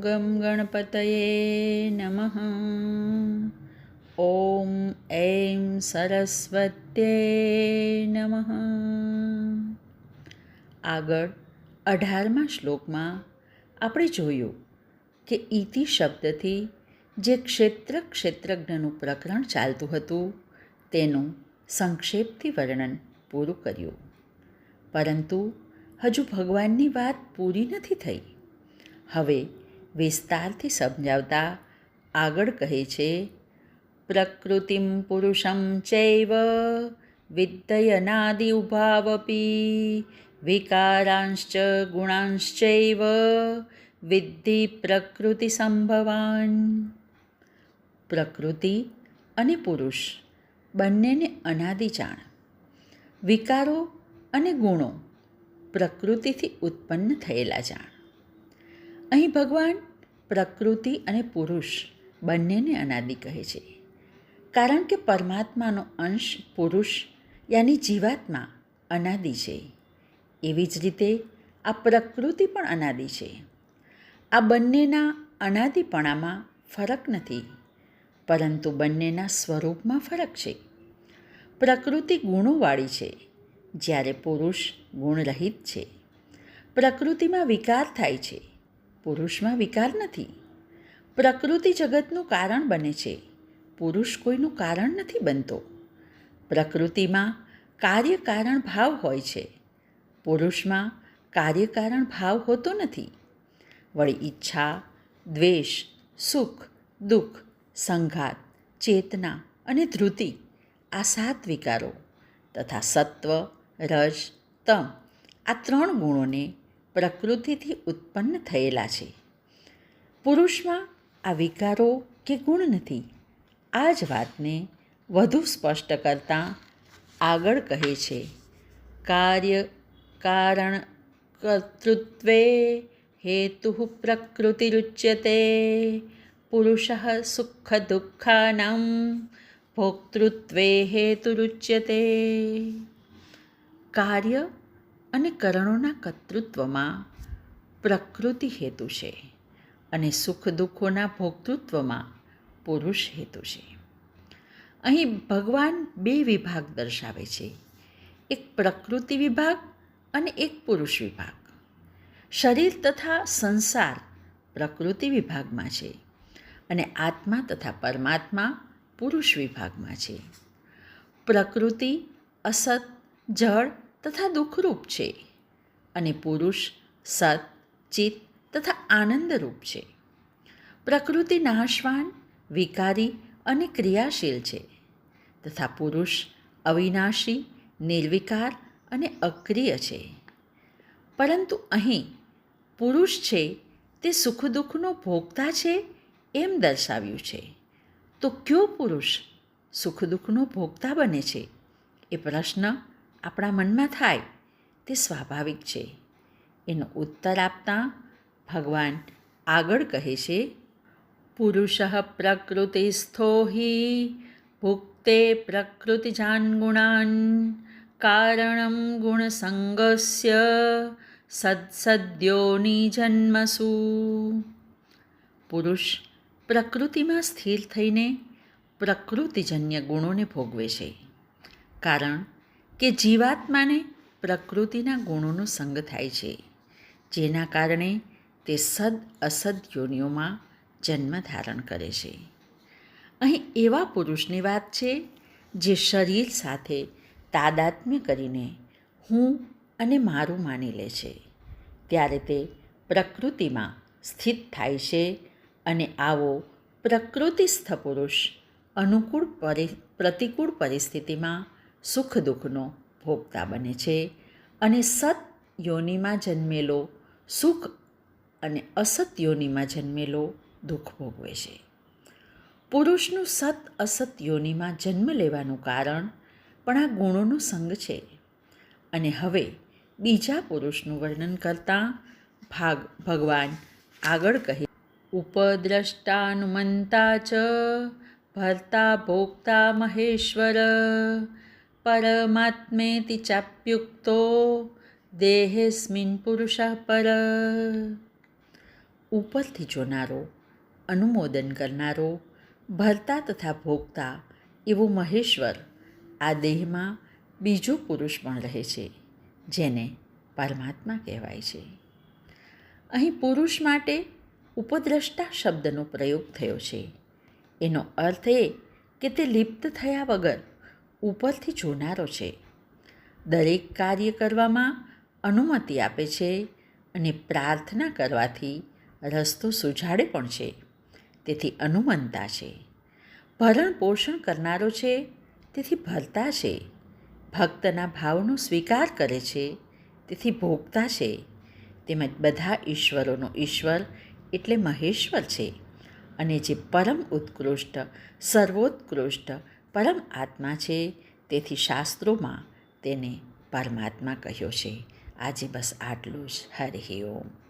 ગમ ગણપતયે નમઃ. ઓમ એમ સરસ્વત્યે નમઃ. આગળ 18મા શ્લોકમાં આપણે જોયું કે ઇતિ શબ્દથી જે ક્ષેત્રજ્ઞનું પ્રકરણ ચાલતું હતું તેનું સંક્ષેપથી વર્ણન પૂરું કર્યું. પરંતુ હજુ ભગવાનની વાત પૂરી નથી થઈ. હવે વિસ્તારથી સમજાવતા આગળ કહે છે, પ્રકૃતિમ પુરુષમ ચૈવ વિદ્યયનાદિ ઉભાવપી વિકારાંશ્ચ ગુણાંશ્ચૈવ વિદ્ધિ પ્રકૃતિ સંભવાન. પ્રકૃતિ અને પુરુષ બંનેને અનાદિ જાણ. વિકારો અને ગુણો પ્રકૃતિથી ઉત્પન્ન થયેલા જાણ. અહીં ભગવાન પ્રકૃતિ અને પુરુષ બંનેને અનાદિ કહે છે, કારણ કે પરમાત્માનો અંશ પુરુષ યાની જીવાત્મા અનાદિ છે. એવી જ રીતે આ પ્રકૃતિ પણ અનાદિ છે. આ બંનેના અનાદિપણામાં ફરક નથી, પરંતુ બંનેના સ્વરૂપમાં ફરક છે. પ્રકૃતિ ગુણોવાળી છે, જ્યારે પુરુષ ગુણરહિત છે. પ્રકૃતિમાં વિકાર થાય છે, પુરુષમાં વિકાર નથી. પ્રકૃતિ જગતનું કારણ બને છે, પુરુષ કોઈનું કારણ નથી બનતો. પ્રકૃતિમાં કાર્યકારણ ભાવ હોય છે, પુરુષમાં કાર્યકારણ ભાવ હોતો નથી. વળી ઈચ્છા, દ્વેષ, સુખ, દુઃખ, સંઘાત, ચેતના અને ધૃતિ આ 7 વિકારો તથા સત્વ, રજ, તમ આ 3 ગુણોને પ્રકૃતિથી ઉત્પન્ન થયેલા છે. પુરુષમાં આ વિકારો કે ગુણ નથી. આ જ વાતને વધુ સ્પષ્ટ કરતાં આગળ કહે છે, કાર્ય કારણ કર્તૃત્વે હેતુ પ્રકૃતિરુચ્યતે પુરુષ સુખ દુઃખાનાં ભોક્તૃત્વે હેતુરુચ્યતે. કાર્ય અને કરણોના કર્તૃત્વમાં પ્રકૃતિ હેતુ છે અને સુખ દુઃખોના ભોક્તૃત્વમાં પુરુષ હેતુ છે. અહીં ભગવાન 2 વિભાગ દર્શાવે છે, એક પ્રકૃતિ વિભાગ અને એક પુરુષ વિભાગ. શરીર તથા સંસાર પ્રકૃતિ વિભાગમાં છે અને આત્મા તથા પરમાત્મા પુરુષ વિભાગમાં છે. પ્રકૃતિ અસત, જળ તથા દુઃખરૂપ છે અને પુરુષ સત, ચિત્ત તથા આનંદરૂપ છે. પ્રકૃતિ નાશવાન, વિકારી અને ક્રિયાશીલ છે તથા પુરુષ અવિનાશી, નિર્વિકાર અને અક્રિય છે. પરંતુ અહીં પુરુષ છે તે સુખ દુઃખનો ભોગતા છે એમ દર્શાવ્યું છે. તો કયો પુરુષ સુખ દુઃખનો ભોગતા બને છે? એ પ્રશ્ન આપણા મનમાં થાય તે સ્વાભાવિક છે. એનો ઉત્તર આપતાં ભગવાન આગળ કહે છે, પુરુષ પ્રકૃતિસ્થો હિ ભુક્તે પ્રકૃતિજાન ગુણાન કારણમ ગુણસંગસ્ય સદ્યોની જન્મસુ. પુરુષ પ્રકૃતિમાં સ્થિર થઈને પ્રકૃતિજન્ય ગુણોને ભોગવે છે, કારણ કે જીવાત્માને પ્રકૃતિના ગુણોનો સંગ થાય છે, જેના કારણે તે સદ અસદ યોનિઓમાં જન્મ ધારણ કરે છે. અહીં એવા પુરુષની વાત છે જે શરીર સાથે તાદાત્મ્ય કરીને હું અને મારું માની લે છે. ત્યારે તે પ્રકૃતિમાં સ્થિત થાય છે અને આવો પ્રકૃતિસ્થ પુરુષ પ્રતિકૂળ પરિસ્થિતિમાં સુખ દુઃખનો ભોગતા બને છે અને સત યોનિમાં જન્મેલો સુખ અને અસત યોનિમાં જન્મેલો દુઃખ ભોગવે છે. પુરુષનું સત અસત યોનિમાં જન્મ લેવાનું કારણ પણ આ ગુણોનો સંગ છે. અને હવે બીજા પુરુષનું વર્ણન કરતાં ભગવાન આગળ કહે, ઉપદ્રષ્ટાનુમંતા ચ ભર્તા ભોક્તા મહેશ્વર પરમાત્મેતિ ચાપ્યુક્તો દેહેસ્મિન પુરુષ પર. ઉપરથી જોનારો, અનુમોદન કરનારો, ભરતા તથા ભોગતા એવો મહેશ્વર આ દેહમાં બીજો પુરુષ પણ રહે છે, જેને પરમાત્મા કહેવાય છે. અહીં પુરુષ માટે ઉપદ્રષ્ટા શબ્દનો પ્રયોગ થયો છે. એનો અર્થ એ કે તે લિપ્ત થયા વગર ઉપરથી જોનારો છે, દરેક કાર્ય કરવામાં અનુમતિ આપે છે અને પ્રાર્થના કરવાથી રસ્તો સુજાડે પણ છે, તેથી અનુમંતા છે. ભરણ પોષણ કરનારો છે, તેથી ભરતા છે. ભક્તના ભાવનો સ્વીકાર કરે છે, તેથી ભોગતા છે. તેમજ બધા ઈશ્વરોનો ઈશ્વર એટલે મહેશ્વર છે, અને જે પરમ ઉત્કૃષ્ટ, સર્વોત્કૃષ્ટ પરમ આત્મા છે, તેથી શાસ્ત્રોમાં તેને પરમાત્મા કહ્યો છે. આજે બસ આટલું જ. હરિ ઓમ.